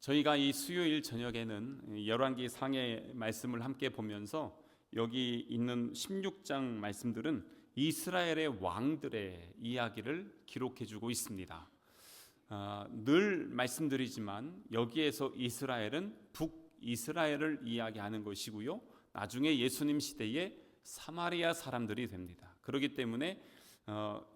저희가 이 수요일 저녁에는 열왕기 상의 말씀을 함께 보면서 여기 있는 16장 말씀들은 이스라엘의 왕들의 이야기를 기록해주고 있습니다. 늘 말씀드리지만 여기에서 이스라엘은 북이스라엘을 이야기하는 것이고요, 나중에 예수님 시대에 사마리아 사람들이 됩니다. 그렇기 때문에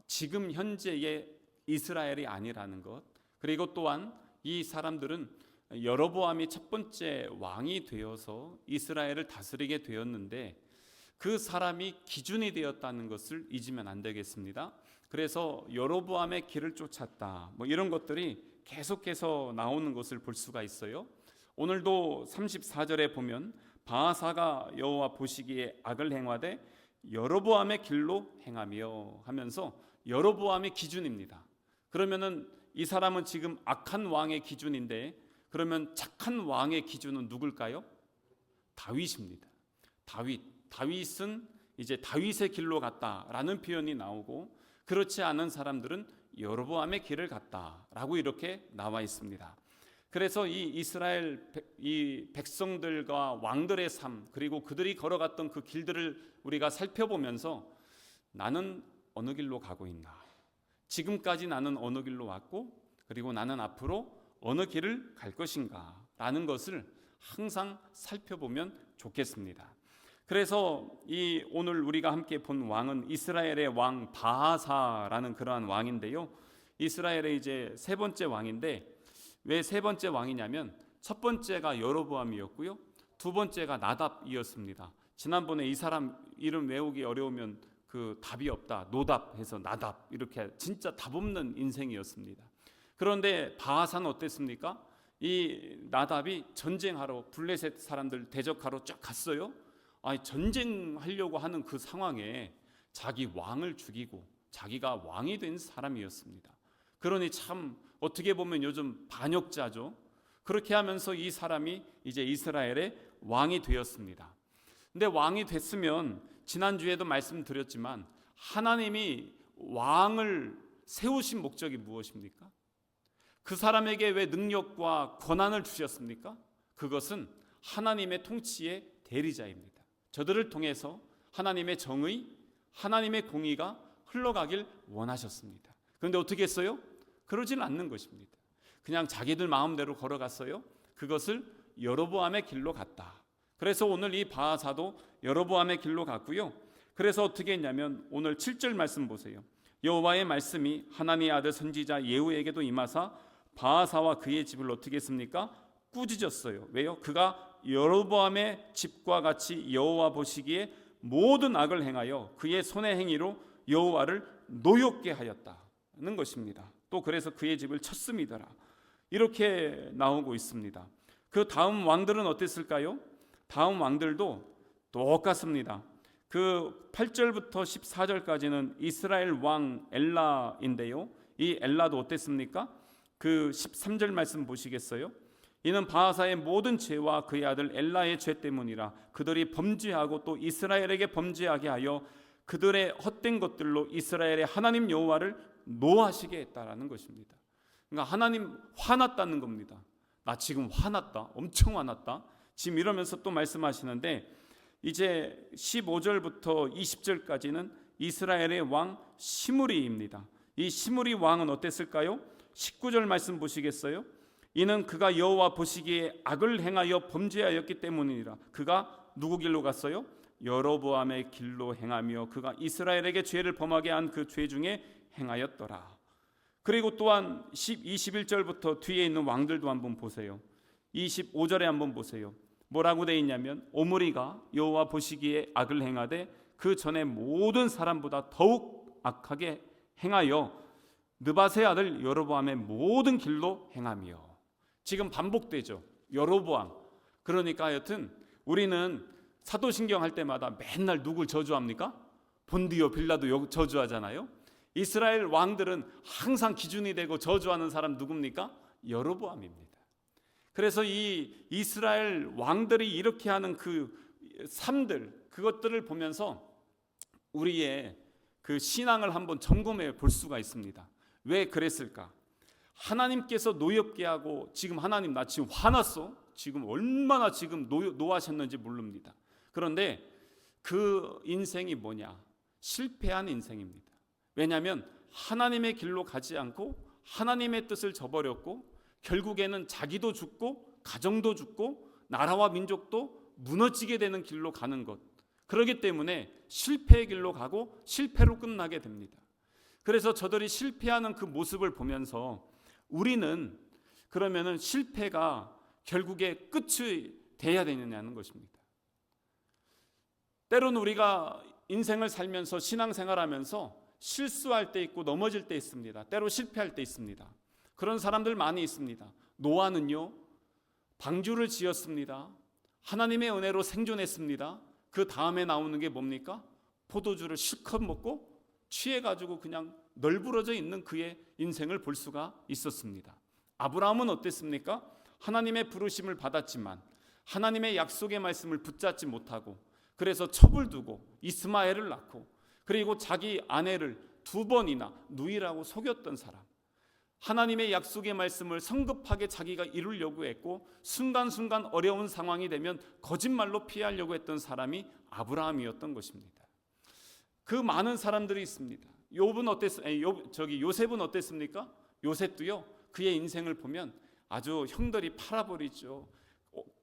지금 현재의 이스라엘이 아니라는 것, 그리고 또한 이 사람들은 여로보암이 첫 번째 왕이 되어서 이스라엘을 다스리게 되었는데 그 사람이 기준이 되었다는 것을 잊으면 안 되겠습니다. 그래서 여로보암의 길을 쫓았다, 이런 것들이 계속해서 나오는 것을 볼 수가 있어요. 오늘도 34절에 보면 바하사가 여호와 보시기에 악을 행하되 여로보암의 길로 행하며 하면서 여로보암의 기준입니다. 그러면은 이 사람은 지금 악한 왕의 기준인데, 그러면 착한 왕의 기준은 누굴까요? 다윗입니다. 다윗은 이제 다윗의 길로 갔다라는 표현이 나오고, 그렇지 않은 사람들은 여로보암의 길을 갔다라고 이렇게 나와 있습니다. 그래서 이 이스라엘 이 백성들과 왕들의 삶, 그리고 그들이 걸어갔던 그 길들을 우리가 살펴보면서 나는 어느 길로 가고 있나, 지금까지 나는 어느 길로 왔고, 그리고 나는 앞으로 어느 길을 갈 것인가 라는 것을 항상 살펴보면 좋겠습니다. 그래서 이 오늘 우리가 함께 본 왕은 이스라엘의 왕 바하사라는 그러한 왕인데요, 이스라엘의 이제 세 번째 왕인데, 왜 세 번째 왕이냐면 첫 번째가 여로보암이었고요, 두 번째가 나답이었습니다. 지난번에 이 사람 이름 외우기 어려우면 그 답이 없다, 노답해서 나답, 이렇게 진짜 답 없는 인생이었습니다. 그런데 바하사는 어땠습니까? 이 나답이 전쟁하러 블레셋 사람들 대적하러 쫙 갔어요. 전쟁하려고 하는 그 상황에 자기 왕을 죽이고 자기가 왕이 된 사람이었습니다. 그러니 참 어떻게 보면 요즘 반역자죠. 그렇게 하면서 이 사람이 이제 이스라엘의 왕이 되었습니다. 근데 왕이 됐으면 지난주에도 말씀드렸지만 하나님이 왕을 세우신 목적이 무엇입니까? 그 사람에게 왜 능력과 권한을 주셨습니까? 그것은 하나님의 통치의 대리자입니다. 저들을 통해서 하나님의 정의, 하나님의 공의가 흘러가길 원하셨습니다. 그런데 어떻게 했어요? 그러질 않는 것입니다. 그냥 자기들 마음대로 걸어갔어요. 그것을 여로보암의 길로 갔다. 그래서 오늘 이 바하사도 여로보암의 길로 갔고요. 그래서 어떻게 했냐면 오늘 7절 말씀 보세요. 여호와의 말씀이 하나님의 아들 선지자 예후에게도 임하사 바하사와 그의 집을 어떻게 했습니까? 꾸짖었어요. 왜요? 그가 여로보암의 집과 같이 여호와 보시기에 모든 악을 행하여 그의 손의 행위로 여호와를 노엽게 하였다는 것입니다. 또 그래서 그의 집을 쳤음이더라, 이렇게 나오고 있습니다. 그 다음 왕들은 어땠을까요? 다음 왕들도 똑같습니다. 그 8절부터 14절까지는 이스라엘 왕 엘라인데요, 이 엘라도 어땠습니까? 그 13절 말씀 보시겠어요? 이는 바하사의 모든 죄와 그의 아들 엘라의 죄 때문이라. 그들이 범죄하고 또 이스라엘에게 범죄하게 하여 그들의 헛된 것들로 이스라엘의 하나님 여호와를 노하시게 했다라는 것입니다. 그러니까 하나님 화났다는 겁니다. 나 지금 화났다, 엄청 화났다, 지금 이러면서 또 말씀하시는데, 이제 15절부터 20절까지는 이스라엘의 왕 시므리입니다. 이 시므리 왕은 어땠을까요? 19절 말씀 보시겠어요? 이는 그가 여호와 보시기에 악을 행하여 범죄하였기 때문이라. 그가 누구 길로 갔어요? 여로보암의 길로 행하며 그가 이스라엘에게 죄를 범하게 한 그 죄 중에 행하였더라. 그리고 또한 21절부터 뒤에 있는 왕들도 한번 보세요. 25절에 한번 보세요. 뭐라고 되어 있냐면 오므리가 여호와 보시기에 악을 행하되 그 전에 모든 사람보다 더욱 악하게 행하여 느밧의 아들 여로보암의 모든 길로 행하며. 지금 반복되죠, 여로보암. 그러니까 하여튼 우리는 사도신경 할 때마다 맨날 누굴 저주합니까? 본디오 빌라도 저주하잖아요. 이스라엘 왕들은 항상 기준이 되고 저주하는 사람 누굽니까? 여로보암입니다. 그래서 이 이스라엘 왕들이 이렇게 하는 그 삶들, 그것들을 보면서 우리의 그 신앙을 한번 점검해 볼 수가 있습니다. 왜 그랬을까? 하나님께서 노엽게 하고, 지금 하나님 나 지금 화났어, 지금 얼마나 지금 노하셨는지 모릅니다. 그런데 그 인생이 뭐냐? 실패한 인생입니다. 왜냐하면 하나님의 길로 가지 않고 하나님의 뜻을 저버렸고, 결국에는 자기도 죽고 가정도 죽고 나라와 민족도 무너지게 되는 길로 가는 것. 그렇기 때문에 실패의 길로 가고 실패로 끝나게 됩니다. 그래서 저들이 실패하는 그 모습을 보면서 우리는 그러면은 실패가 결국에 끝이 돼야 되느냐는 것입니다. 때로는 우리가 인생을 살면서 신앙생활하면서 실수할 때 있고 넘어질 때 있습니다. 때로 실패할 때 있습니다. 그런 사람들 많이 있습니다. 노아는요, 방주를 지었습니다. 하나님의 은혜로 생존했습니다. 그 다음에 나오는 게 뭡니까? 포도주를 실컷 먹고 취해가지고 그냥 널브러져 있는 그의 인생을 볼 수가 있었습니다. 아브라함은 어땠습니까? 하나님의 부르심을 받았지만 하나님의 약속의 말씀을 붙잡지 못하고, 그래서 첩을 두고 이스마엘을 낳고, 그리고 자기 아내를 2번이나 누이라고 속였던 사람, 하나님의 약속의 말씀을 성급하게 자기가 이루려고 했고 순간순간 어려운 상황이 되면 거짓말로 피하려고 했던 사람이 아브라함이었던 것입니다. 그 많은 사람들이 있습니다. 요셉은 어땠습니까? 요셉도요, 그의 인생을 보면 아주 형들이 팔아버리죠.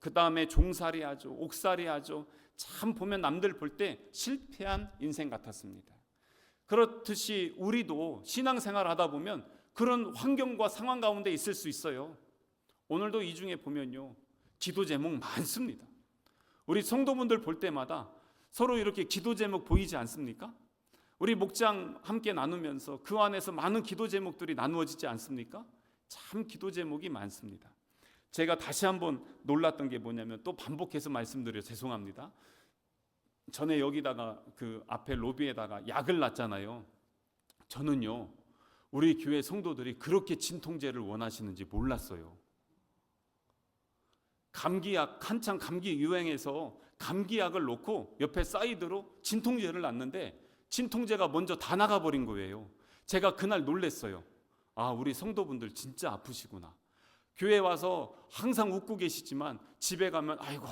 그 다음에 종살이하죠, 옥살이하죠. 참 보면 남들 볼 때 실패한 인생 같았습니다. 그렇듯이 우리도 신앙생활 하다 보면 그런 환경과 상황 가운데 있을 수 있어요. 오늘도 이 중에 보면요, 기도 제목 많습니다. 우리 성도분들 볼 때마다 서로 이렇게 기도 제목 보이지 않습니까? 우리 목장 함께 나누면서 그 안에서 많은 기도 제목들이 나누어지지 않습니까? 참 기도 제목이 많습니다. 제가 다시 한번 놀랐던 게 뭐냐면, 또 반복해서 말씀드려 죄송합니다. 전에 여기다가 그 앞에 로비에다가 약을 놨잖아요. 저는요, 우리 교회 성도들이 그렇게 진통제를 원하시는지 몰랐어요. 감기약, 한창 감기 유행해서 감기약을 놓고 옆에 사이드로 진통제를 놨는데 진통제가 먼저 다 나가버린 거예요. 제가 그날 놀랐어요. 아, 우리 성도분들 진짜 아프시구나. 교회 와서 항상 웃고 계시지만 집에 가면 아이고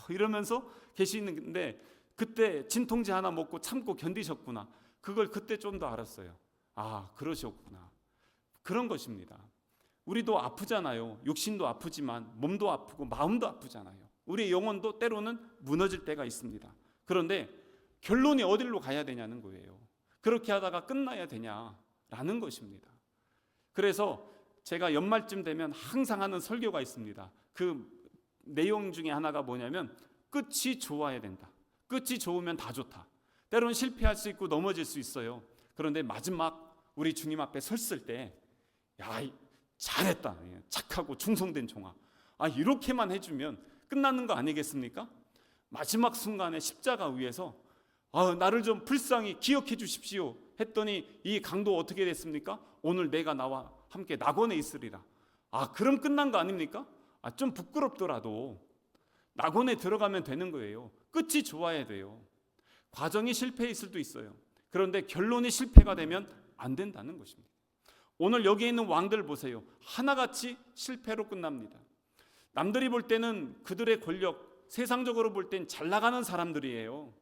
이러면서 계시는데, 그때 진통제 하나 먹고 참고 견디셨구나. 그걸 그때 좀 더 알았어요. 아, 그러셨구나. 그런 것입니다. 우리도 아프잖아요. 육신도 아프지만 몸도 아프고 마음도 아프잖아요. 우리 영혼도 때로는 무너질 때가 있습니다. 그런데 결론이 어디로 가야 되냐는 거예요. 그렇게 하다가 끝나야 되냐라는 것입니다. 그래서 제가 연말쯤 되면 항상 하는 설교가 있습니다. 그 내용 중에 하나가 뭐냐면, 끝이 좋아야 된다. 끝이 좋으면 다 좋다. 때로는 실패할 수 있고 넘어질 수 있어요. 그런데 마지막 우리 주님 앞에 섰을 때, 야, 잘했다, 착하고 충성된 종아, 아, 이렇게만 해주면 끝나는 거 아니겠습니까? 마지막 순간에 십자가 위에서 나를 좀 불쌍히 기억해 주십시오 했더니 이 강도 어떻게 됐습니까? 오늘 내가 나와 함께 낙원에 있으리라. 아, 그럼 끝난 거 아닙니까? 좀 부끄럽더라도 낙원에 들어가면 되는 거예요. 끝이 좋아야 돼요. 과정이 실패일 수도 있어요. 그런데 결론이 실패가 되면 안 된다는 것입니다. 오늘 여기에 있는 왕들 보세요. 하나같이 실패로 끝납니다. 남들이 볼 때는 그들의 권력, 세상적으로 볼 땐 잘 나가는 사람들이에요.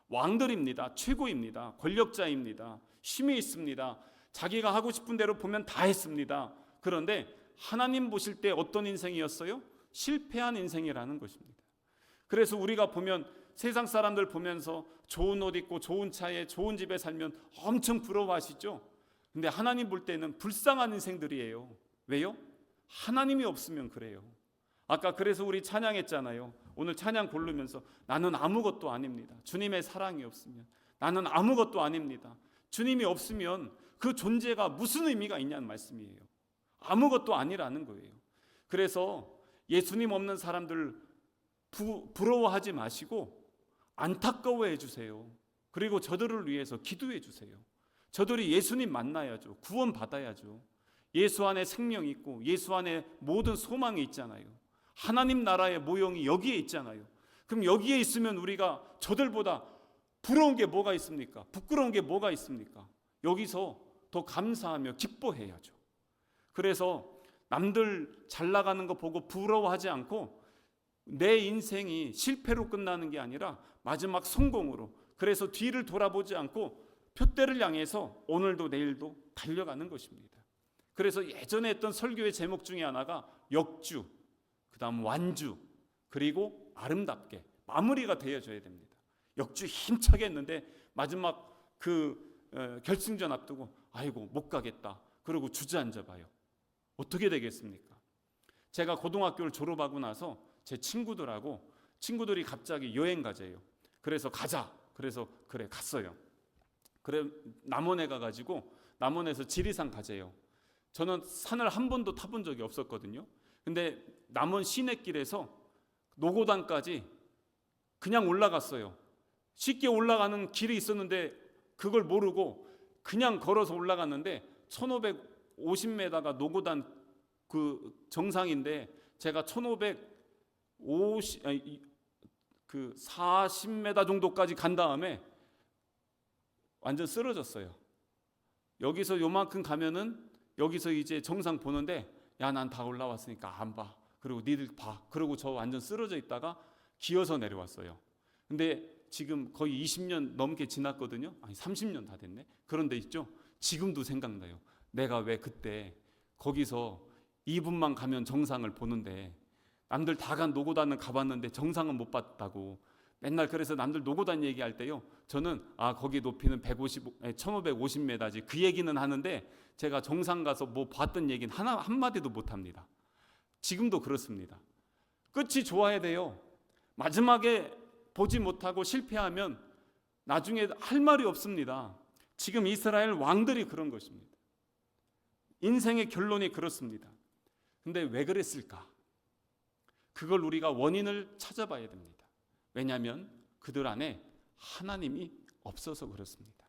왕들입니다. 최고입니다. 권력자입니다. 힘이 있습니다. 자기가 하고 싶은 대로 보면 다 했습니다. 그런데 하나님 보실 때 어떤 인생이었어요? 실패한 인생이라는 것입니다. 그래서 우리가 보면 세상 사람들 보면서 좋은 옷 입고 좋은 차에 좋은 집에 살면 엄청 부러워하시죠? 근데 하나님 볼 때는 불쌍한 인생들이에요. 왜요? 하나님이 없으면 그래요. 아까 그래서 우리 찬양했잖아요. 오늘 찬양 고르면서 나는 아무것도 아닙니다. 주님의 사랑이 없으면 나는 아무것도 아닙니다. 주님이 없으면 그 존재가 무슨 의미가 있냐는 말씀이에요. 아무것도 아니라는 거예요. 그래서 예수님 없는 사람들 부러워하지 마시고 안타까워해 주세요. 그리고 저들을 위해서 기도해 주세요. 저들이 예수님 만나야죠. 구원 받아야죠. 예수 안에 생명이 있고 예수 안에 모든 소망이 있잖아요. 하나님 나라의 모형이 여기에 있잖아요. 그럼 여기에 있으면 우리가 저들보다 부러운 게 뭐가 있습니까? 부끄러운 게 뭐가 있습니까? 여기서 더 감사하며 기뻐해야죠. 그래서 남들 잘 나가는 거 보고 부러워하지 않고 내 인생이 실패로 끝나는 게 아니라 마지막 성공으로, 그래서 뒤를 돌아보지 않고 표대를 향해서 오늘도 내일도 달려가는 것입니다. 그래서 예전에 했던 설교의 제목 중에 하나가 역주, 그다음 완주, 그리고 아름답게 마무리가 되어져야 됩니다. 역주 힘차게 했는데 마지막 결승전 앞두고 아이고 못 가겠다, 그리고 주저앉아 봐요. 어떻게 되겠습니까? 제가 고등학교를 졸업하고 나서 제 친구들이 갑자기 여행 가재요. 그래서 가자. 그래서 그래 갔어요. 그래 남원에 가가지고 남원에서 지리산 가재요. 저는 산을 한 번도 타본 적이 없었거든요. 근데 남원 시내길에서 노고단까지 그냥 올라갔어요. 쉽게 올라가는 길이 있었는데 그걸 모르고 그냥 걸어서 올라갔는데 1550m가 노고단 그 정상인데 제가 40m 정도까지 간 다음에 완전 쓰러졌어요. 여기서 요만큼 가면은 여기서 이제 정상 보는데 야, 난 다 올라왔으니까 안 봐. 그리고 니들 봐. 그리고 저 완전 쓰러져 있다가 기어서 내려왔어요. 근데 지금 거의 20년 넘게 지났거든요. 아니 30년 다 됐네. 그런데 있죠, 지금도 생각나요. 내가 왜 그때 거기서 2분만 가면 정상을 보는데 남들 다 간 노고단은 가봤는데 정상은 못 봤다고 맨날. 그래서 남들 노고단 얘기할 때요, 저는 거기 높이는 1550m지 그 얘기는 하는데 제가 정상 가서 뭐 봤던 얘기는 한마디도 못 합니다. 지금도 그렇습니다. 끝이 좋아야 돼요. 마지막에 보지 못하고 실패하면 나중에 할 말이 없습니다. 지금 이스라엘 왕들이 그런 것입니다. 인생의 결론이 그렇습니다. 근데 왜 그랬을까? 그걸 우리가 원인을 찾아봐야 됩니다. 왜냐하면 그들 안에 하나님이 없어서 그렇습니다.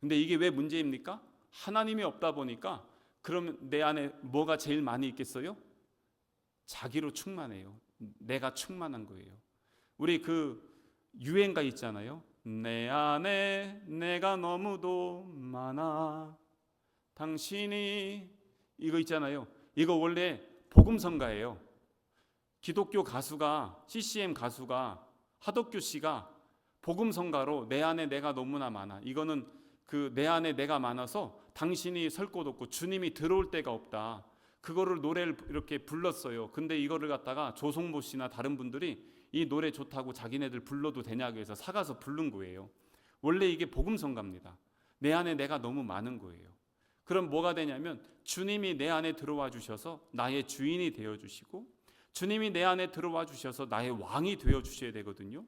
근데 이게 왜 문제입니까? 하나님이 없다 보니까 그러면 내 안에 뭐가 제일 많이 있겠어요? 자기로 충만해요. 내가 충만한 거예요. 우리 유행가 있잖아요. 내 안에 내가 너무도 많아 당신이, 이거 있잖아요. 이거 원래 복음성가예요. 기독교 가수가, CCM 가수가, 하덕규 씨가 복음성가로 내 안에 내가 너무나 많아, 이거는 내 안에 내가 많아서 당신이 설 곳 없고 주님이 들어올 데가 없다, 그거를 노래를 이렇게 불렀어요. 근데 이거를 갖다가 조성모 씨나 다른 분들이 이 노래 좋다고 자기네들 불러도 되냐고 해서 사가서 부른 거예요. 원래 이게 복음성가입니다. 내 안에 내가 너무 많은 거예요. 그럼 뭐가 되냐면 주님이 내 안에 들어와 주셔서 나의 주인이 되어 주시고, 주님이 내 안에 들어와 주셔서 나의 왕이 되어 주셔야 되거든요.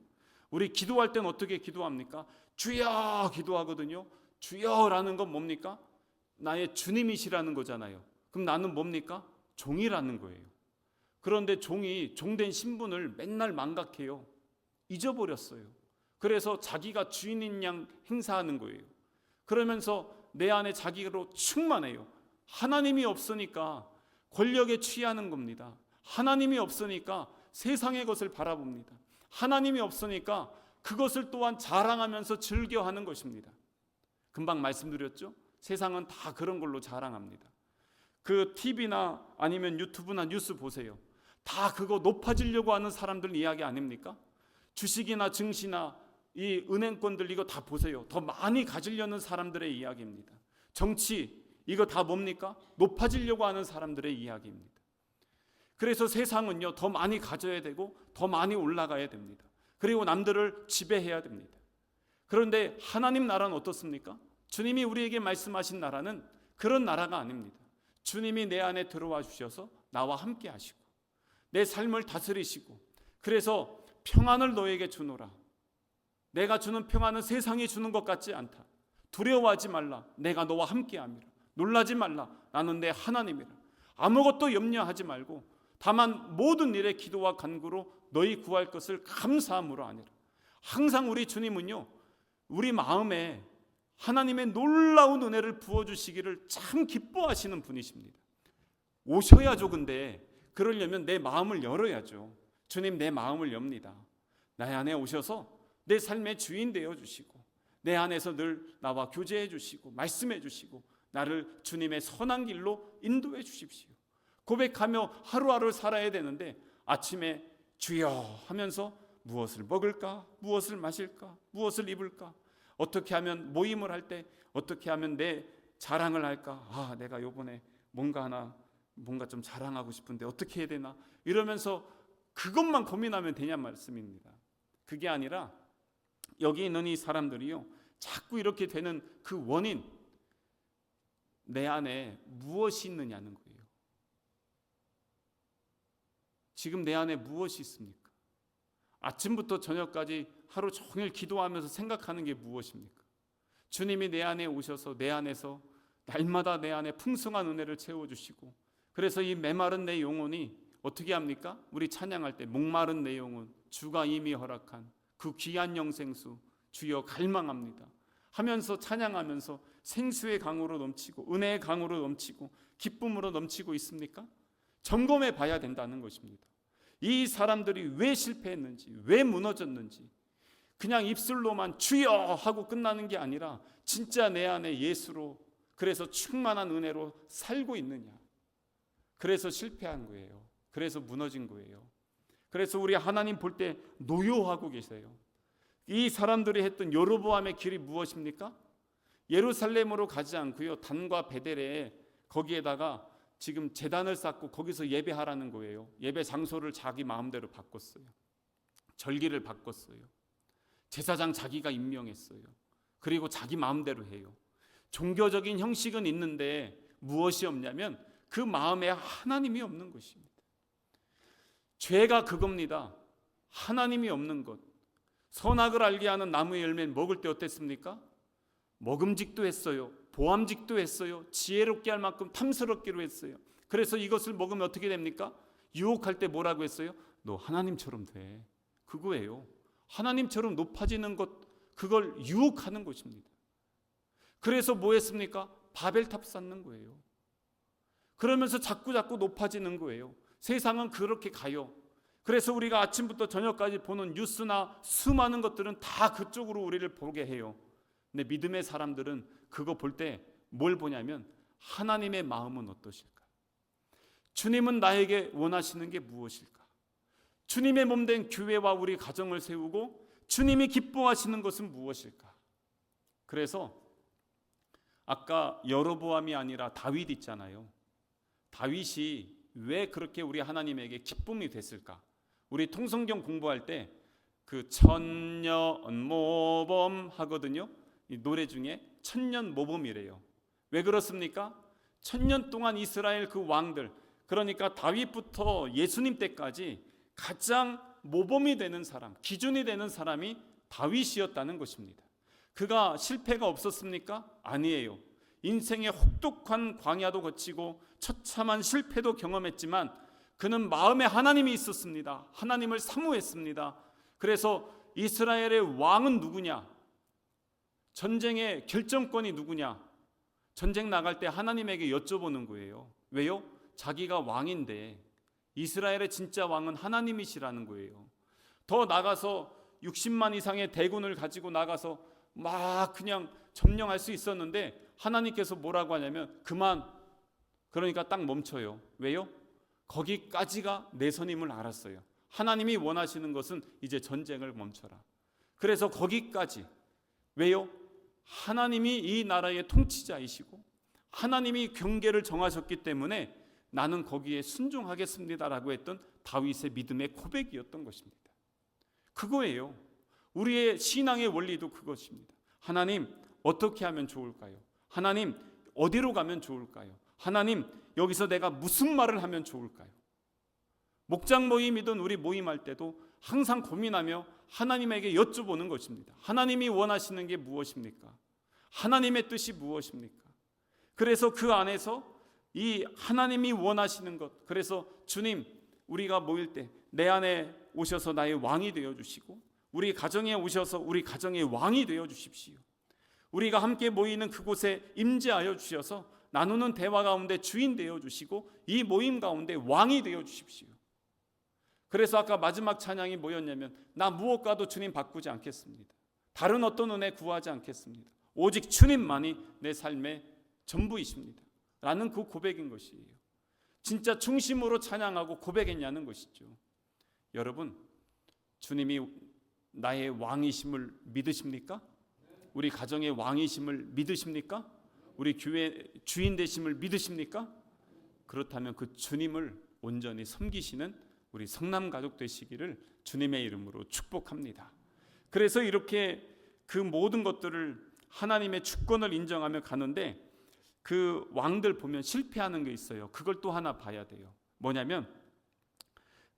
우리 기도할 때는 어떻게 기도합니까? 주여 기도하거든요. 주여라는 건 뭡니까? 나의 주님이시라는 거잖아요. 그럼 나는 뭡니까? 종이라는 거예요. 그런데 종된 신분을 맨날 망각해요. 잊어버렸어요. 그래서 자기가 주인인 양 행사하는 거예요. 그러면서 내 안에 자기로 충만해요. 하나님이 없으니까 권력에 취하는 겁니다. 하나님이 없으니까 세상의 것을 바라봅니다. 하나님이 없으니까 그것을 또한 자랑하면서 즐겨하는 것입니다. 금방 말씀드렸죠? 세상은 다 그런 걸로 자랑합니다. 그 TV나 아니면 유튜브나 뉴스 보세요. 다 그거 높아지려고 하는 사람들 이야기 아닙니까? 주식이나 증시나 이 은행권들 이거 다 보세요. 더 많이 가지려는 사람들의 이야기입니다. 정치 이거 다 뭡니까? 높아지려고 하는 사람들의 이야기입니다. 그래서 세상은요, 더 많이 가져야 되고 더 많이 올라가야 됩니다. 그리고 남들을 지배해야 됩니다. 그런데 하나님 나라는 어떻습니까? 주님이 우리에게 말씀하신 나라는 그런 나라가 아닙니다. 주님이 내 안에 들어와 주셔서 나와 함께 하시고 내 삶을 다스리시고, 그래서 평안을 너에게 주노라. 내가 주는 평안은 세상이 주는 것 같지 않다. 두려워하지 말라. 내가 너와 함께 함이라. 놀라지 말라. 나는 내 하나님이라. 아무것도 염려하지 말고 다만 모든 일에 기도와 간구로 너희 구할 것을 감사함으로 하니라. 항상 우리 주님은요, 우리 마음에 하나님의 놀라운 은혜를 부어주시기를 참 기뻐하시는 분이십니다. 오셔야죠. 근데 그러려면 내 마음을 열어야죠. 주님 내 마음을 엽니다. 내 안에 오셔서 내 삶의 주인 되어 주시고 내 안에서 늘 나와 교제해 주시고 말씀해 주시고 나를 주님의 선한 길로 인도해 주십시오. 고백하며 하루하루 살아야 되는데 아침에 주여 하면서 무엇을 먹을까? 무엇을 마실까? 무엇을 입을까? 어떻게 하면 모임을 할 때 어떻게 하면 내 자랑을 할까? 내가 요번에 뭔가 좀 자랑하고 싶은데 어떻게 해야 되나? 이러면서 그것만 고민하면 되냐 말씀입니다. 그게 아니라 여기 있는 이 사람들이요, 자꾸 이렇게 되는 그 원인, 내 안에 무엇이 있느냐는 거예요. 지금 내 안에 무엇이 있습니까? 아침부터 저녁까지 하루 종일 기도하면서 생각하는 게 무엇입니까? 주님이 내 안에 오셔서 내 안에서 날마다 내 안에 풍성한 은혜를 채워주시고, 그래서 이 메마른 내 영혼이 어떻게 합니까? 우리 찬양할 때 목마른 내 영혼 주가 이미 허락한 그 귀한 영생수 주여 갈망합니다 하면서 찬양하면서 생수의 강으로 넘치고 은혜의 강으로 넘치고 기쁨으로 넘치고 있습니까? 점검해 봐야 된다는 것입니다. 이 사람들이 왜 실패했는지, 왜 무너졌는지, 그냥 입술로만 주여 하고 끝나는 게 아니라 진짜 내 안에 예수로, 그래서 충만한 은혜로 살고 있느냐, 그래서 실패한 거예요. 그래서 무너진 거예요. 그래서 우리 하나님 볼 때 노여하고 계세요. 이 사람들이 했던 여로보암의 길이 무엇입니까? 예루살렘으로 가지 않고요, 단과 베델에 거기에다가 지금 제단을 쌓고 거기서 예배하라는 거예요. 예배 장소를 자기 마음대로 바꿨어요. 절기를 바꿨어요. 제사장 자기가 임명했어요. 그리고 자기 마음대로 해요. 종교적인 형식은 있는데 무엇이 없냐면 그 마음에 하나님이 없는 것입니다. 죄가 그겁니다. 하나님이 없는 것. 선악을 알게 하는 나무의 열매는 먹을 때 어땠습니까? 먹음직도 했어요. 보암직도 했어요. 지혜롭게 할 만큼 탐스럽기로 했어요. 그래서 이것을 먹으면 어떻게 됩니까? 유혹할 때 뭐라고 했어요? 너 하나님처럼 돼. 그거예요. 하나님처럼 높아지는 것, 그걸 유혹하는 것입니다. 그래서 뭐 했습니까? 바벨탑 쌓는 거예요. 그러면서 자꾸 높아지는 거예요. 세상은 그렇게 가요. 그래서 우리가 아침부터 저녁까지 보는 뉴스나 수많은 것들은 다 그쪽으로 우리를 보게 해요. 근데 믿음의 사람들은 그거 볼 때 뭘 보냐면 하나님의 마음은 어떠실까? 주님은 나에게 원하시는 게 무엇일까? 주님의 몸된 교회와 우리 가정을 세우고 주님이 기뻐하시는 것은 무엇일까? 그래서 아까 여로보암이 아니라 다윗 있잖아요. 다윗이 왜 그렇게 우리 하나님에게 기쁨이 됐을까? 우리 통성경 공부할 때 그 천년모범 하거든요. 이 노래 중에 천년모범이래요. 왜 그렇습니까? 1000년 동안 이스라엘 그 왕들, 그러니까 다윗부터 예수님 때까지 가장 모범이 되는 사람, 기준이 되는 사람이 다윗이었다는 것입니다. 그가 실패가 없었습니까? 아니에요. 인생의 혹독한 광야도 거치고 처참한 실패도 경험했지만 그는 마음에 하나님이 있었습니다. 하나님을 사모했습니다. 그래서 이스라엘의 왕은 누구냐? 전쟁의 결정권이 누구냐? 전쟁 나갈 때 하나님에게 여쭤보는 거예요. 왜요? 자기가 왕인데 이스라엘의 진짜 왕은 하나님이시라는 거예요. 더 나가서 60만 이상의 대군을 가지고 나가서 막 그냥 점령할 수 있었는데 하나님께서 뭐라고 하냐면 그만, 그러니까 딱 멈춰요. 왜요? 거기까지가 내 선임을 알았어요. 하나님이 원하시는 것은 이제 전쟁을 멈춰라. 그래서 거기까지. 왜요? 하나님이 이 나라의 통치자이시고 하나님이 경계를 정하셨기 때문에 나는 거기에 순종하겠습니다라고 했던 다윗의 믿음의 고백이었던 것입니다. 그거예요. 우리의 신앙의 원리도 그것입니다. 하나님 어떻게 하면 좋을까요? 하나님 어디로 가면 좋을까요? 하나님 여기서 내가 무슨 말을 하면 좋을까요? 목장 모임이든 우리 모임할 때도 항상 고민하며 하나님에게 여쭤보는 것입니다. 하나님이 원하시는 게 무엇입니까? 하나님의 뜻이 무엇입니까? 그래서 그 안에서 이 하나님이 원하시는 것, 그래서 주님, 우리가 모일 때 내 안에 오셔서 나의 왕이 되어주시고 우리 가정에 오셔서 우리 가정의 왕이 되어주십시오. 우리가 함께 모이는 그곳에 임재하여 주셔서 나누는 대화 가운데 주인 되어주시고 이 모임 가운데 왕이 되어주십시오. 그래서 아까 마지막 찬양이 뭐였냐면 나 무엇과도 주님 바꾸지 않겠습니다. 다른 어떤 은혜 구하지 않겠습니다. 오직 주님만이 내 삶의 전부이십니다 라는 그 고백인 것이에요. 진짜 중심으로 찬양하고 고백했냐는 것이죠. 여러분, 주님이 나의 왕이심을 믿으십니까? 우리 가정의 왕이심을 믿으십니까? 우리 교회 주인 되심을 믿으십니까? 그렇다면 그 주님을 온전히 섬기시는 우리 성남 가족 되시기를 주님의 이름으로 축복합니다. 그래서 이렇게 그 모든 것들을 하나님의 주권을 인정하며 가는데, 그 왕들 보면 실패하는 게 있어요. 그걸 또 하나 봐야 돼요. 뭐냐면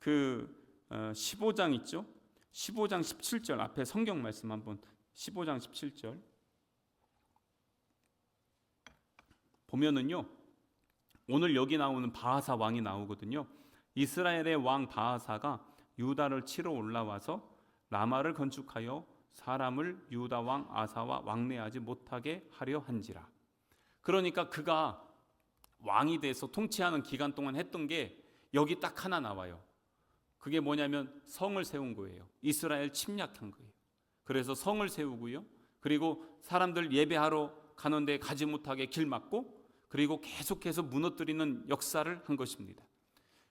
그 15장 있죠. 15장 17절 앞에 성경 말씀 한번, 15장 17절 보면은요, 오늘 여기 나오는 바하사 왕이 나오거든요. 이스라엘의 왕 바하사가 유다를 치러 올라와서 라마를 건축하여 사람을 유다 왕 아사와 왕래하지 못하게 하려 한지라. 그러니까 그가 왕이 돼서 통치하는 기간 동안 했던 게 여기 딱 하나 나와요. 그게 뭐냐면 성을 세운 거예요. 이스라엘 침략한 거예요. 그래서 성을 세우고요, 그리고 사람들 예배하러 가는데 가지 못하게 길 막고, 그리고 계속해서 무너뜨리는 역사를 한 것입니다.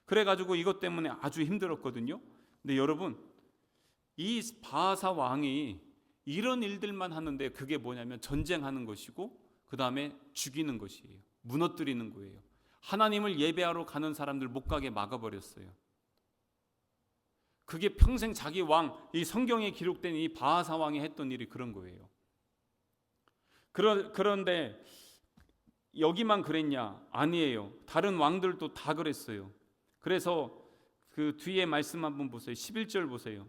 그래가지고 이것 때문에 아주 힘들었거든요. 근데 여러분, 이 바하사 왕이 이런 일들만 하는데 그게 뭐냐면 전쟁하는 것이고, 그 다음에 죽이는 것이에요. 무너뜨리는 거예요. 하나님을 예배하러 가는 사람들 못 가게 막아버렸어요. 그게 평생 자기 왕, 이 성경에 기록된 이 바하사 왕이 했던 일이 그런 거예요. 그런데 여기만 그랬냐? 아니에요. 다른 왕들도 다 그랬어요. 그래서 그 뒤에 말씀 한번 보세요. 11절 보세요.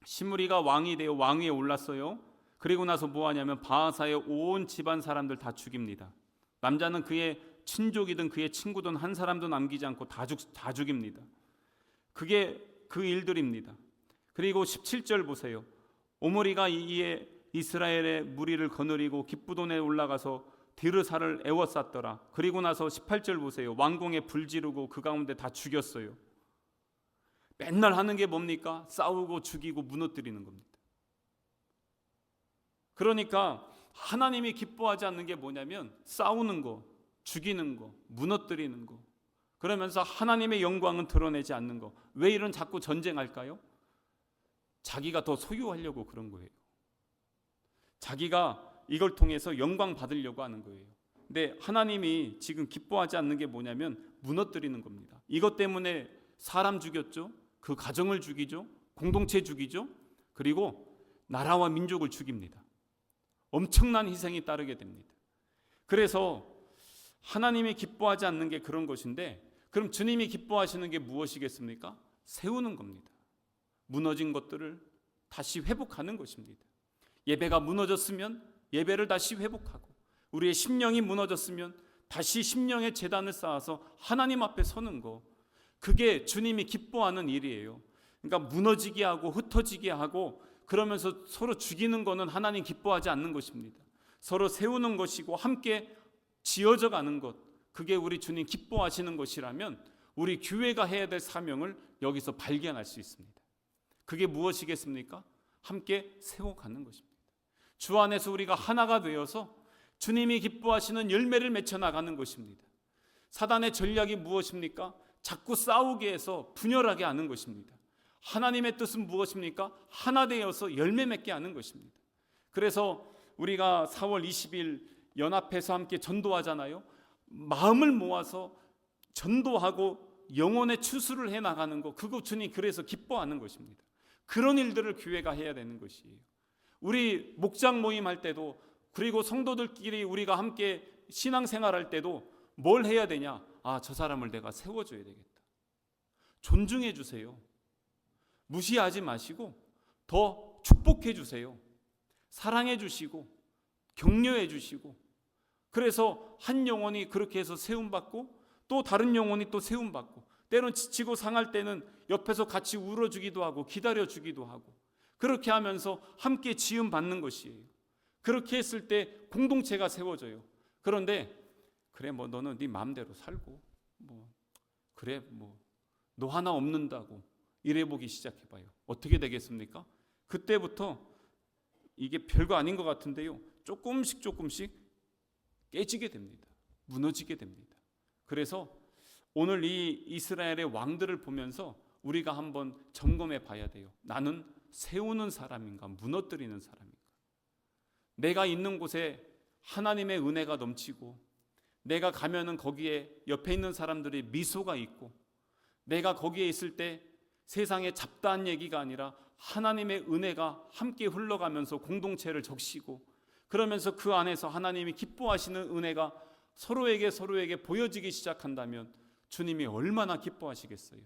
시므리가 왕이 되어 왕위에 올랐어요. 그리고 나서 뭐 하냐면 바하사의 온 집안 사람들 다 죽입니다. 남자는 그의 친족이든 그의 친구든 한 사람도 남기지 않고 다 죽입니다. 그게 그 일들입니다. 그리고 17절 보세요. 오므리가 이에 이스라엘의 무리를 거느리고 기쁘돈에 올라가서 디르사를 에워쌌더라. 그리고 나서 18절 보세요. 왕궁에 불 지르고 그 가운데 다 죽였어요. 맨날 하는 게 뭡니까? 싸우고 죽이고 무너뜨리는 겁니다. 그러니까 하나님이 기뻐하지 않는 게 뭐냐면 싸우는 거, 죽이는 거, 무너뜨리는 거. 그러면서 하나님의 영광은 드러내지 않는 거. 왜 이런 자꾸 전쟁할까요? 자기가 더 소유하려고 그런 거예요. 자기가 이걸 통해서 영광 받으려고 하는 거예요. 근데 하나님이 지금 기뻐하지 않는 게 뭐냐면 무너뜨리는 겁니다. 이것 때문에 사람 죽였죠. 그 가정을 죽이죠. 공동체 죽이죠. 그리고 나라와 민족을 죽입니다. 엄청난 희생이 따르게 됩니다. 그래서 하나님이 기뻐하지 않는 게 그런 것인데, 그럼 주님이 기뻐하시는 게 무엇이겠습니까? 세우는 겁니다. 무너진 것들을 다시 회복하는 것입니다. 예배가 무너졌으면 예배를 다시 회복하고, 우리의 심령이 무너졌으면 다시 심령의 제단을 쌓아서 하나님 앞에 서는 거, 그게 주님이 기뻐하는 일이에요. 그러니까 무너지게 하고 흩어지게 하고 그러면서 서로 죽이는 거는 하나님 기뻐하지 않는 것입니다. 서로 세우는 것이고 함께 지어져 가는 것, 그게 우리 주님 기뻐하시는 것이라면 우리 교회가 해야 될 사명을 여기서 발견할 수 있습니다. 그게 무엇이겠습니까? 함께 세워가는 것입니다. 주 안에서 우리가 하나가 되어서 주님이 기뻐하시는 열매를 맺혀 나가는 것입니다. 사단의 전략이 무엇입니까? 자꾸 싸우게 해서 분열하게 하는 것입니다. 하나님의 뜻은 무엇입니까? 하나 되어서 열매 맺게 하는 것입니다. 그래서 우리가 4월 20일 연합해서 함께 전도하잖아요. 마음을 모아서 전도하고 영혼의 추수를 해나가는 것, 그거 주님 그래서 기뻐하는 것입니다. 그런 일들을 교회가 해야 되는 것이에요. 우리 목장 모임 할 때도, 그리고 성도들끼리 우리가 함께 신앙생활할 때도 뭘 해야 되냐? 저 사람을 내가 세워줘야 되겠다. 존중해 주세요. 무시하지 마시고 더 축복해 주세요. 사랑해 주시고 격려해 주시고, 그래서 한 영혼이 그렇게 해서 세움받고 또 다른 영혼이 또 세움받고, 때론 지치고 상할 때는 옆에서 같이 울어주기도 하고 기다려주기도 하고, 그렇게 하면서 함께 지음받는 것이에요. 그렇게 했을 때 공동체가 세워져요. 그런데 그래 뭐 너는 네 마음대로 살고 그래 너 하나 없는다고 이래보기 시작해봐요. 어떻게 되겠습니까? 그때부터 이게 별거 아닌 것 같은데요, 조금씩 깨지게 됩니다. 무너지게 됩니다. 그래서 오늘 이 이스라엘의 왕들을 보면서 우리가 한번 점검해 봐야 돼요. 나는 세우는 사람인가, 무너뜨리는 사람인가? 내가 있는 곳에 하나님의 은혜가 넘치고, 내가 가면은 거기에 옆에 있는 사람들의 미소가 있고, 내가 거기에 있을 때 세상의 잡다한 얘기가 아니라 하나님의 은혜가 함께 흘러가면서 공동체를 적시고, 그러면서 그 안에서 하나님이 기뻐하시는 은혜가 서로에게 보여지기 시작한다면 주님이 얼마나 기뻐하시겠어요.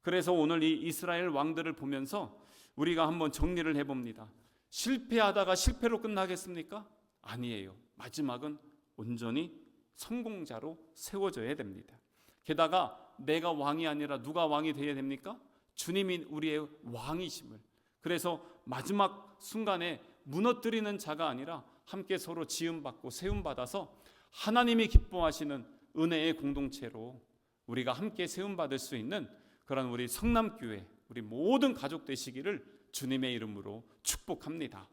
그래서 오늘 이 이스라엘 왕들을 보면서 우리가 한번 정리를 해봅니다. 실패하다가 실패로 끝나겠습니까? 아니에요. 마지막은 온전히 성공자로 세워져야 됩니다. 게다가 내가 왕이 아니라 누가 왕이 되어야 됩니까? 주님이 우리의 왕이심을. 그래서 마지막 순간에 무너뜨리는 자가 아니라 함께 서로 지음받고 세움받아서 하나님이 기뻐하시는 은혜의 공동체로 우리가 함께 세움받을 수 있는 그런 우리 성남교회, 우리 모든 가족 되시기를 주님의 이름으로 축복합니다.